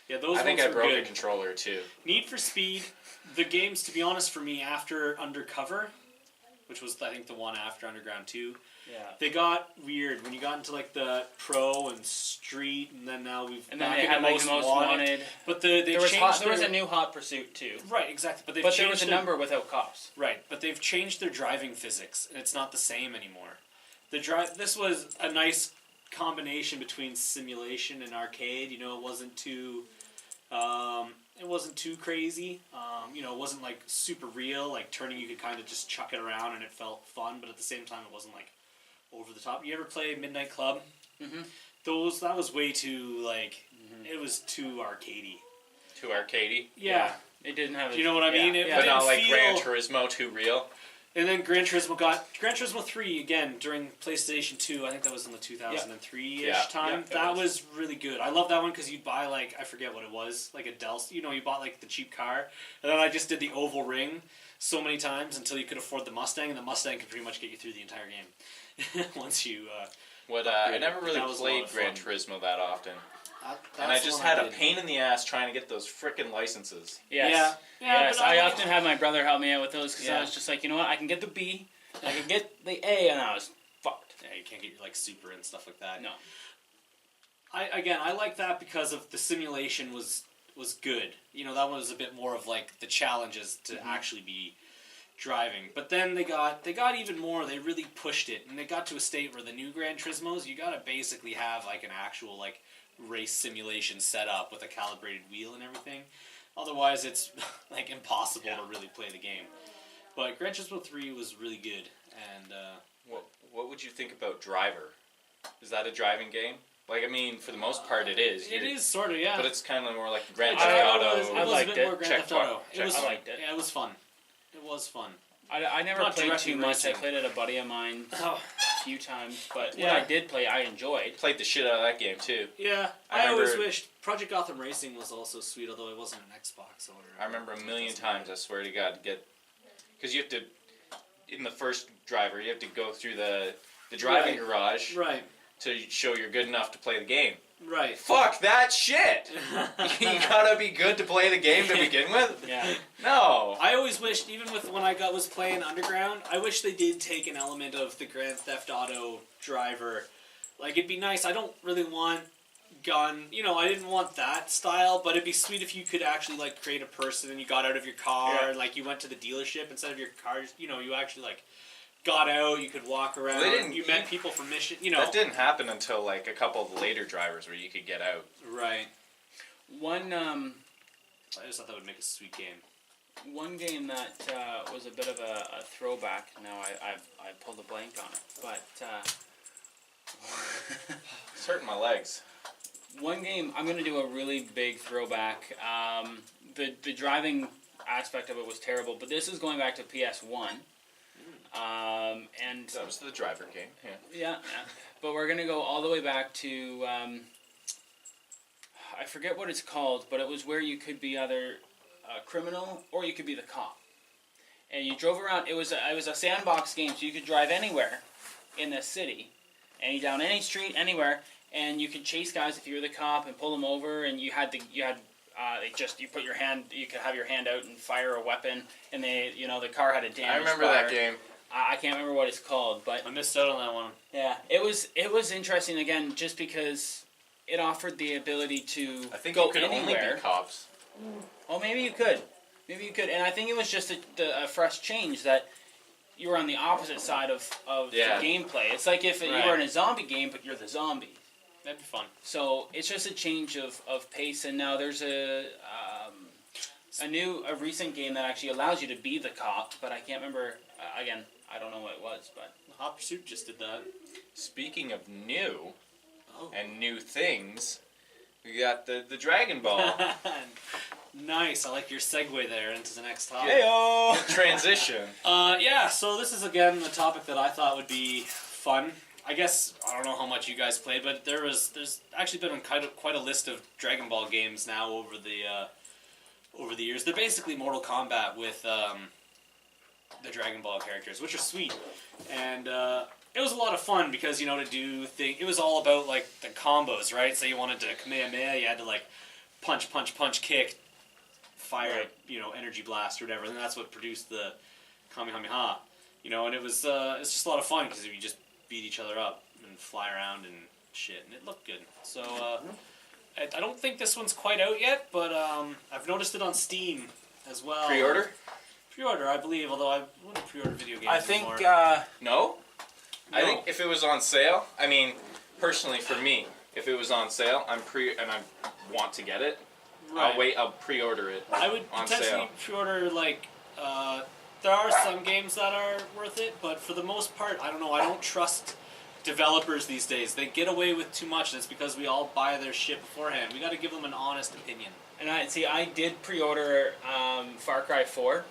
Yeah, those. I think I broke good. a controller too. Need for Speed, the games, to be honest, for me after Undercover, which was I think the one after Underground 2. Yeah. They got weird when you got into the Pro and Street, and then now we've and then they had the Most Wanted. But there was a new Hot Pursuit too. Right, exactly. But there was a number without cops. Right, but they've changed their driving physics, and it's not the same anymore. This was a nice combination between simulation and arcade. It wasn't too. It wasn't too crazy. It wasn't super real. Turning, you could kind of just chuck it around, and it felt fun. But at the same time, it wasn't over the top. You ever play Midnight Club? Mm-hmm. That was way too it was too arcadey. Too arcadey. Yeah. It didn't have. Do you know what I mean? Yeah. But not Gran Turismo, too real. And then Gran Turismo 3 again during PlayStation 2. I think that was in the 2003-ish time. That was really good. I love that one because you'd buy I forget what it was, a Del. You bought the cheap car, and then I just did the oval ring so many times until you could afford the Mustang, and the Mustang could pretty much get you through the entire game once you. I never really played Gran Turismo that often. And I just had a pain in the ass trying to get those frickin' licenses. Yes. Yeah. Yes. I often had my brother help me out with those because I was just you know what? I can get the B, I can get the A, and I was fucked. Yeah, you can't get your Super and stuff like that. No. I like that because of the simulation was good. That one was a bit more of the challenges to actually be driving. But then they got even more. They really pushed it, and they got to a state where the new Gran Turismos, you got to basically have an actual race simulation set up with a calibrated wheel and everything. Otherwise, it's impossible to really play the game. But Gran Turismo 3 was really good. And what would you think about Driver? Is that a driving game? For the most part, it is. It is sort of, yeah. But it's kind of more like Grand Theft Auto. I liked it. More Grand Theft Auto. I liked it. Yeah, it was fun. It was fun. I never Not played too much. racing. I played at a buddy of mine. few times, but Yeah. when I did play, I enjoyed. Played the shit out of that game too. Yeah, I I always remember- wished Project Gotham Racing was also sweet, although it wasn't an Xbox owner. I remember a million times, I swear to God, because you have to, in the first driver, you have to go through the driving garage Right, to show you're good enough to play the game. right. Fuck that shit! You gotta be good to play the game to begin with? Yeah. No! I always wished, even with when I was playing Underground, I wish they did take an element of the Grand Theft Auto driver. Like, it'd be nice. I don't really want gun. I didn't want that style, but it'd be sweet if you could actually, like, create a person and you got out of your car Yeah. and, like, you went to the dealership instead of your car. You actually, like, got out, you could walk around. They didn't- you met people from mission. That didn't happen until, like, a couple of the later drivers where you could get out. Right. One I just thought that would make a sweet game. One game that was a bit of a throwback. Now I pulled a blank on it, but It's hurting my legs. one game I'm gonna do a really big throwback. The driving aspect of it was terrible, but this is going back to PS1. And That was the driver game, yeah. yeah, but we're gonna go all the way back to I forget what it's called, but it was where you could be either a criminal or you could be the cop, and you drove around. It was a sandbox game, so you could drive anywhere in this city, down any street, anywhere, and you could chase guys if you were the cop and pull them over, and you put your hand, you could have your hand out and fire a weapon, and the car had a damage. I remember that game. I can't remember what it's called, but I missed out on that one. yeah, it was interesting again, just because it offered the ability to I think go you could only anywhere. be cops. Oh, maybe you could, and I think it was just a fresh change that you were on the opposite side of Yeah. the gameplay. It's like if you Right. were in a zombie game, but you're the zombie. That'd be fun. So it's just a change of pace, and now there's a recent game that actually allows you to be the cop, but I can't remember. Again, I don't know what it was, but Hot Pursuit just did that. Speaking of new Oh. and new things, we got the Dragon Ball Nice. I like your segue there into the next topic. Heyo! transition. Yeah, so this is again a topic that I thought would be fun. I guess I don't know how much you guys played, but there's actually been quite a list of Dragon Ball games now over the years. They're basically Mortal Kombat with the Dragon Ball characters, which are sweet, and it was a lot of fun because to do things. It was all about like the combos, right? So you wanted to Kamehameha, you had to like punch, kick, fire, Right. Energy blast or whatever, and that's what produced the Kamehameha. And it was it's just a lot of fun because you just beat each other up and fly around and shit, and it looked good. So I don't think this one's quite out yet, but I've noticed it on Steam as well. Pre-order, I believe. Although I wouldn't pre-order video games I think anymore. No? I No. think if it was on sale, I mean, personally for me, if it was on sale, and I want to get it, Right. I'll pre-order it I would on potentially sale. pre-order there are some games that are worth it, but for the most part, I don't know. I don't trust developers these days. They get away with too much, and it's because we all buy their shit beforehand. We got to give them an honest opinion. And I did pre-order Far Cry 4.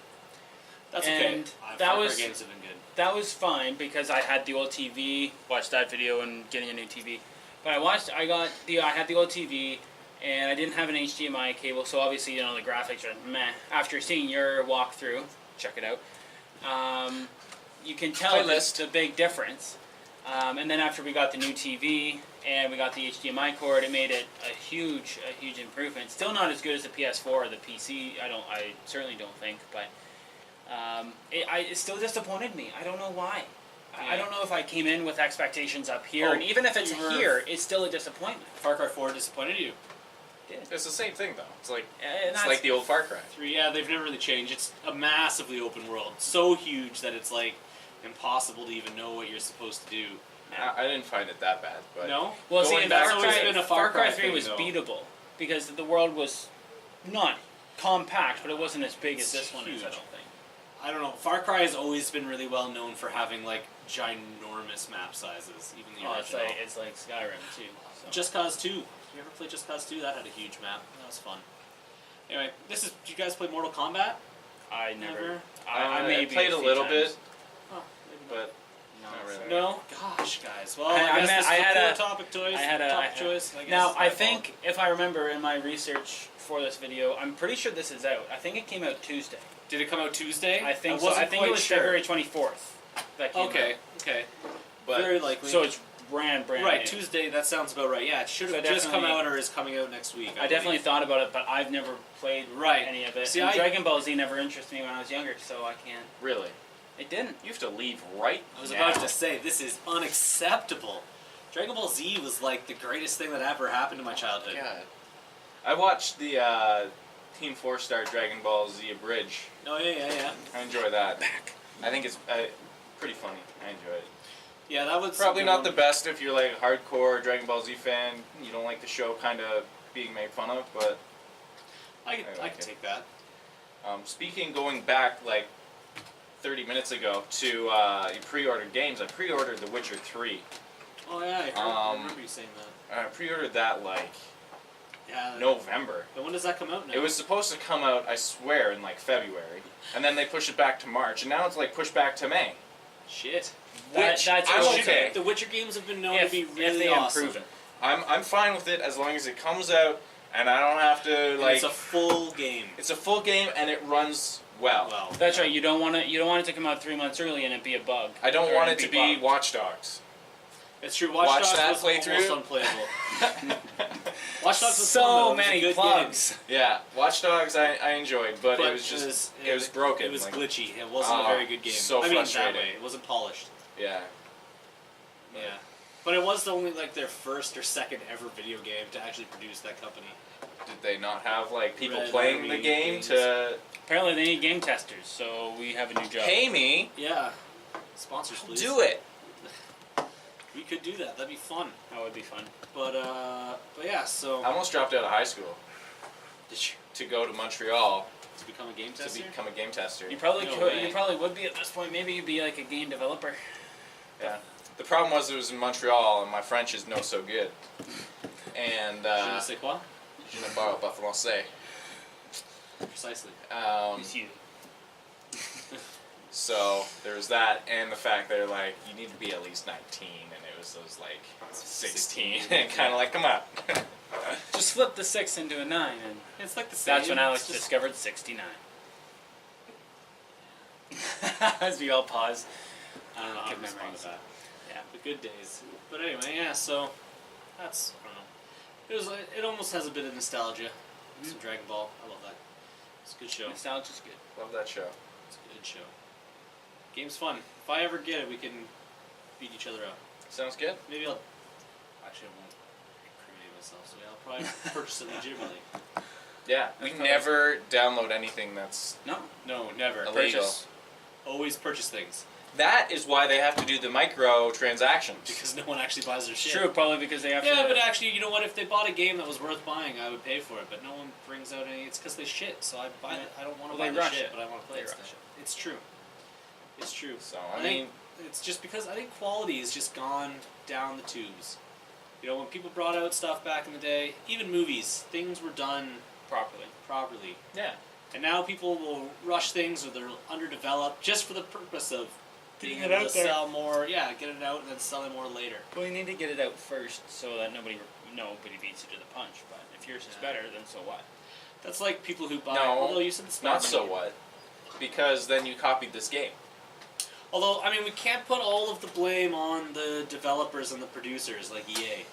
That's okay. And Far that Cry was- games have been good. That was fine because I had the old TV. Watched that video and getting a new TV. But I had the old TV and I didn't have an HDMI cable, so obviously the graphics are meh. After seeing your walkthrough, check it out. You can tell Playlist. the big difference. And then after we got the new TV and we got the HDMI cord, it made it a huge improvement. Still not as good as the PS4 or the PC. I certainly don't think, but it still disappointed me. I don't know why. I don't know if I came in with expectations up here, Oh, and even if it's you were- here, it's still a disappointment. Far Cry 4 disappointed you. It's the same thing though. It's like And it's that's- like the old Far Cry. 3, yeah, they've never really changed. It's a massively open world. So huge that it's like impossible to even know what you're supposed to do. I didn't find it that bad, but well, Going see, back- Far That's always Cry, been a Far Far Cry Cry 3 thing, was though. beatable because the world was not compact, but it wasn't as big as It's this one is. I huge. don't think. I don't know. Far Cry has always been really well known for having like ginormous map sizes, even the Oh, it's original. like Skyrim too. So. Just Cause 2. You ever play Just Cause 2? That had a huge map. That was fun. Anyway, did you guys play Mortal Kombat? I never. Never? I maybe played a few little times. bit, Oh, maybe not. but Not really. No, gosh, guys. Well, I I guess meant- this I is had a poor a- topic choice. I had a- topic choice. I guess Now, it's my I fault. think, if I remember in my research for this video, I'm pretty sure this is out. I think it came out Tuesday. Did it come out Tuesday? I think so. wasn't I think quite it was sure. February 24th. That came Okay, out. okay. But Very likely. So it's brand right, new. Tuesday. That sounds about right. Yeah, it should So have just come definitely- out or is coming out next week. I definitely believe. thought about it, but I've never played Right. any of it. See, and I- Dragon Ball Z never interested me when I was younger, so I can't. Really? It didn't. You have to leave right I was now. about to say this is unacceptable. Dragon Ball Z was like the greatest thing that ever happened to my childhood. God. I watched the Team 4-Star Dragon Ball Z Abridged. Oh yeah. I enjoy that. I think it's pretty funny. I enjoy it. Yeah, that was Probably a good not one. the best if you're like a hardcore Dragon Ball Z fan. You don't like the show kind of being made fun of, but I I could like it. take that. speaking going back like 30 minutes ago to you pre-ordered games, I pre-ordered The Witcher 3. Oh yeah, I remember you saying that. I pre-ordered that like Yeah. November. But when does that come out now? It was supposed to come out, I swear, in like February, and then they pushed it back to March, and now it's like pushed back to May. shit. Which That's I'm okay. okay. The Witcher games have been known If, to be if really they awesome. improve it. I'm fine with it as long as it comes out and I don't have to And like. it's a full game. It's a full game and it runs well. Well, That's right. You don't want it to come out 3 months early and it be a bug. I don't Or want it to be bugged. Watch Dogs. it's true. Watch Watch Dogs that was playthrough. almost unplayable. Watch Dogs was fun, though. So It was a many good plugs. Yeah, Watch Dogs I enjoyed, but game. it was just it was broken. It was like, glitchy. It wasn't a Oh, very good game. so I mean, that frustrating. way. It wasn't polished. yeah. Yeah. But it was only like their first or second ever video game to actually produce that company. Did they not have like people Red playing the Army game games. to Apparently they need game testers, so we have a new job. pay me? Yeah. Sponsors, please. Do it. We could do that. That'd be fun. That would be fun. But yeah. So I almost dropped out of high school did you to go to Montreal to become a game to tester? become a game tester. You probably No could. way. You probably would be at this point. Maybe you'd be like a game developer. Yeah. The problem was it was in Montreal and my French is no so good. And Je ne sais quoi? je ne parle pas français. Precisely. It's you. So there was that, and the fact they're like, you need to be at least 19, and it was those like 16, and kind of like, come on. Just flip the 6 into a 9, and It's like the same. that's when Alex it's just- discovered 69. As we all pause. I don't know how to Good respond memories. to that. Yeah. The good days. But anyway, yeah. So that's I don't know. It was. It almost has a bit of nostalgia. Some Dragon Ball. I love that. It's a good show. Nostalgia's good. Love that show. It's a good show. Game's fun. If I ever get it, we can beat each other up. Sounds good. Maybe I'll. Actually, I won't incriminate myself. So yeah, I'll probably purchase it legitimately. Yeah, we That's probably- never download anything that's No. No, never. illegal. Purchase. Always purchase things That is why they have to do the micro transactions. because no one actually buys their It's shit. true, probably because they have Yeah, to. but actually, you know what? If they bought a game that was worth buying, I would pay for it. But no one brings out any. It's because they shit. So I buy it. I don't want to Well, buy they the rush shit, it. but I want to play They it. rush Still. It's true. It's true. So I I think mean, it's just because I think quality has just gone down the tubes. You know, when people brought out stuff back in the day, even movies, things were done properly. properly. yeah. And now people will rush things or they're underdeveloped just for the purpose of being Getting it able out to there. sell more. Yeah, get it out and then sell it more later. Well, you need to get it out first so that nobody beats you to the punch. But if yours is Yeah. better, then so what? That's like people who buy. No, although you said the Not Spider-Man so game. what? Because then you copied this game. Although, I mean, we can't put all of the blame on the developers and the producers like EA.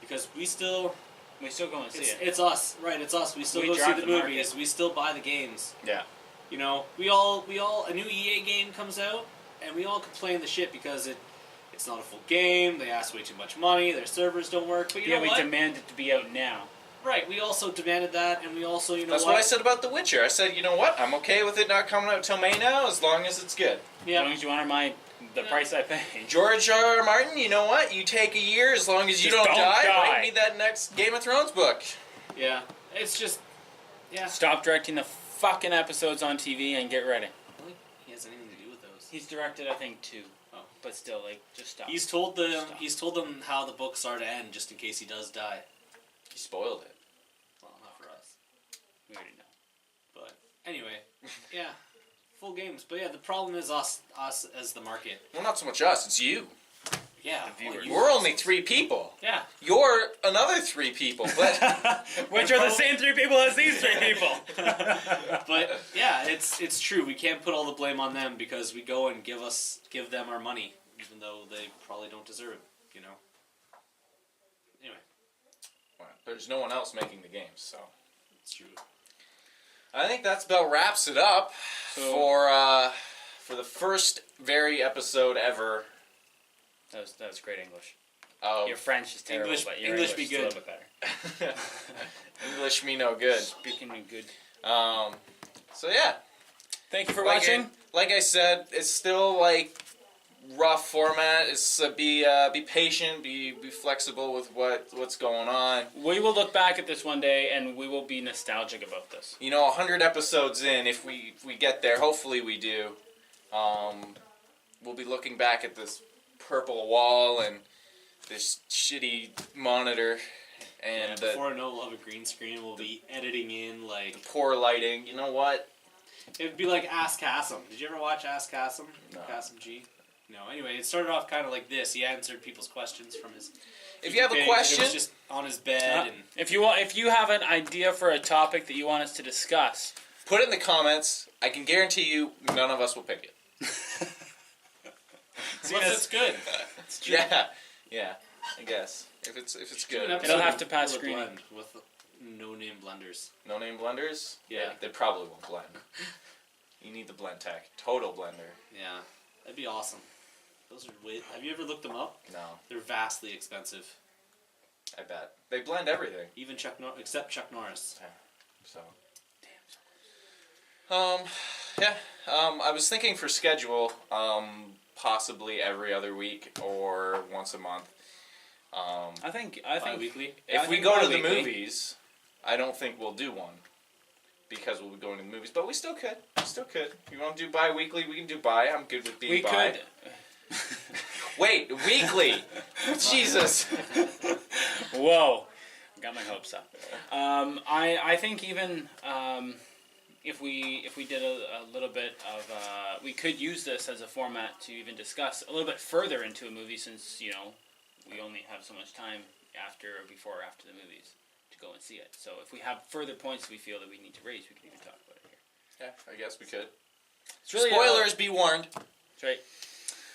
Because we still, We still go and see it. it's us, right, it's us. We still We go see drive the the movies, market. we still buy the games. Yeah. You know, a new EA game comes out, and we all complain the shit because it's not a full game, they ask way too much money, their servers don't work, but you Yeah, know we what? demand it to be out now. Right, we also demanded that, and we also, you know That's what I said about The Witcher. I said, you know what? I'm okay with it not coming out till May now, as long as it's good. As Yeah. long as you honor the Yeah. price I pay. George R. R. Martin, you know what? You take a year as long as you Just don't don't die. die. Write me that next Game of Thrones book. Yeah. It's just, yeah. Stop directing the fucking episodes on TV and get ready. I don't think he has anything to do with those. He's directed, I think, 2. Oh. But still, like, just stop. He's told them. Stop. He's told them how the books are to end, just in case he does die. You spoiled it. Well, not for us, We already know. but anyway, yeah. full games. But yeah, the problem is us as the market. Well, not so much us. It's you. Yeah, viewers. We're only 3 people. Yeah. You're another 3 people, but Which are the same 3 people as these 3 people. But yeah, it's true. We can't put all the blame on them because we go and give them our money, even though they probably don't deserve it. You know. Anyway, well, there's no one else making the games, so it's true. I think that's about wraps it up for the first very episode ever. That was great English. Of Your French is terrible, but your English English be is a good. little bit better. English me no good. Speaking of good. So yeah. Thank you for watching. Like I said, it's still like rough format. It's be patient, be flexible with what's going on. We will look back at this one day and we will be nostalgic about this. 100 episodes in, if we get there, hopefully we do. We'll be looking back at this purple wall and this shitty monitor and before I know, we'll have a green screen. We'll be editing in like poor lighting. You know what? it'd be like Ask Kassem. Did you ever watch Ask Kassem? No. Kassem G. No. Anyway, it started off kind of like this. He answered people's questions from his. If you have a page, question, and it was just on his bed and. If you have an idea for a topic that you want us to discuss, put it in the comments. I can guarantee you, none of us will pick it. Unless it's good. it's true. Yeah. I guess if it's Do an good. episode It'll have to with pass a screening. blend with no-name blenders. No name blenders. Yeah. They probably won't blend. You need the blend tech. Total blender. Yeah, that'd be awesome. Those are have you ever looked them up? No, They're vastly expensive. I bet they blend everything. Even except Chuck Norris. So. Yeah. I was thinking for schedule, possibly every other week or once a month. I think Bi-weekly. If we go to the movies, I don't think we'll do one because we'll be going to the movies. But we still could. If you want to do bi-weekly, we can do bi. I'm good with being we bi. could. Wait, weekly. Jesus. Whoa, got my hopes up. I think even if we did a little bit of we could use this as a format to even discuss a little bit further into a movie, since we only have so much time before or after the movies to go and see it. So if we have further points we feel that we need to raise, we can even talk about it here. Yeah, I guess we could. It's really Spoilers, be warned. That's right.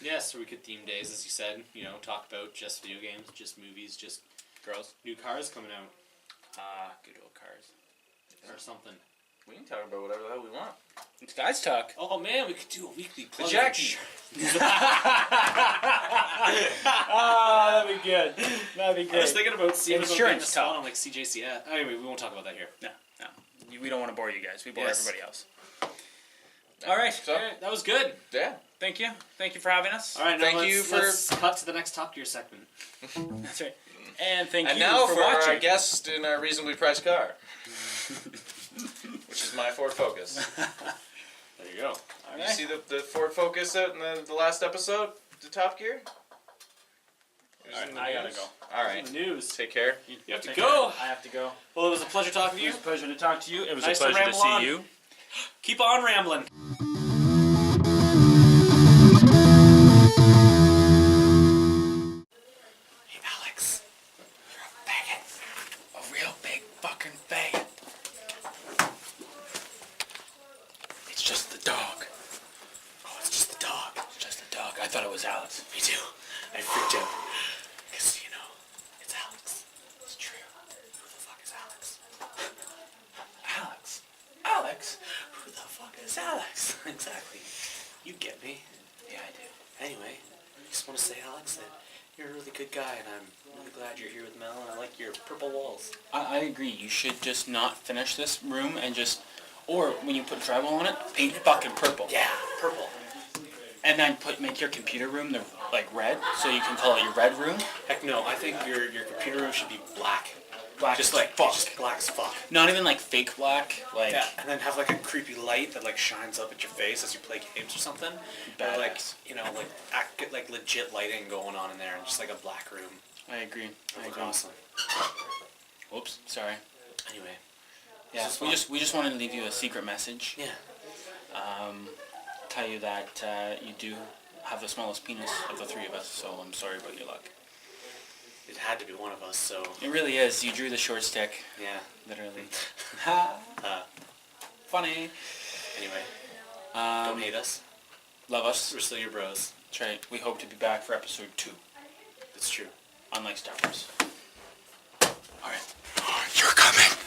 Yes, or we could theme days, as you said. Talk about just video games, just movies, just Girls. new cars coming out Good old cars. or something. We can talk about whatever the hell we want. It's guys talk. Oh man, we could do a weekly The plug. Jackie. That'd be good. That'd be I great. was thinking about seeing Insurance a talk. spot on like CJCS. Anyway, we won't talk about that here. No. We don't want to bore you guys. We bore Yes. everybody else. All right. So, Alright, that was good. yeah. Thank you. Thank you for having us. All right, now Thank you let's cut to the next Top Gear segment. That's right. And thank And you now for for watching. our guest in our reasonably priced car. Which is my Ford Focus. There you go. All You right. see the Ford Focus out in the last episode, the Top Gear? It was All right, in the I gotta news. go. All In right. the news. Take care. You have to Take go. care. I have to go. Well, it was a pleasure talking to It you. was a pleasure to talk to you. It was Nice a to pleasure to ramble see on. you. Keep on rambling. Hey, Alex. You're a faggot. A real big fucking faggot. It's just the dog. Oh, it's just the dog. It's just the dog. I thought it was Alex. Me too. I freaked out. Because, it's Alex. It's true. Who the fuck is Alex? Alex? Alex? Who the fuck is Alex? Exactly. You get me. Yeah, I do. Anyway, I just want to say, Alex, that you're a really good guy, and I'm really glad you're here with Mel, and I like your purple walls. I agree. You should just not finish this room and just, or when you put drywall on it, paint fucking purple. Yeah, purple. And then make your computer room red, so you can call it your red room. Heck no, I think your computer room should be black. Black Just as like fuck. just black as fuck. Not even fake black. Yeah, and then have a creepy light that shines up at your face as you play games or something. Or Badass. get legit lighting going on in there, and just a black room. I agree. That would look awesome. Oops, sorry. Anyway, Yeah, This is we just wanted to leave you a secret message. yeah. tell you that you do have the smallest penis of the three of us, so I'm sorry about your luck. It had to be one of us, so It really is. You drew the short stick, yeah. literally. Ha! Funny. Anyway, don't Um, hate us. love us. We're still your bros. That's right. We hope to be back for episode 2, It's true. unlike Star Wars. Alright. You're coming.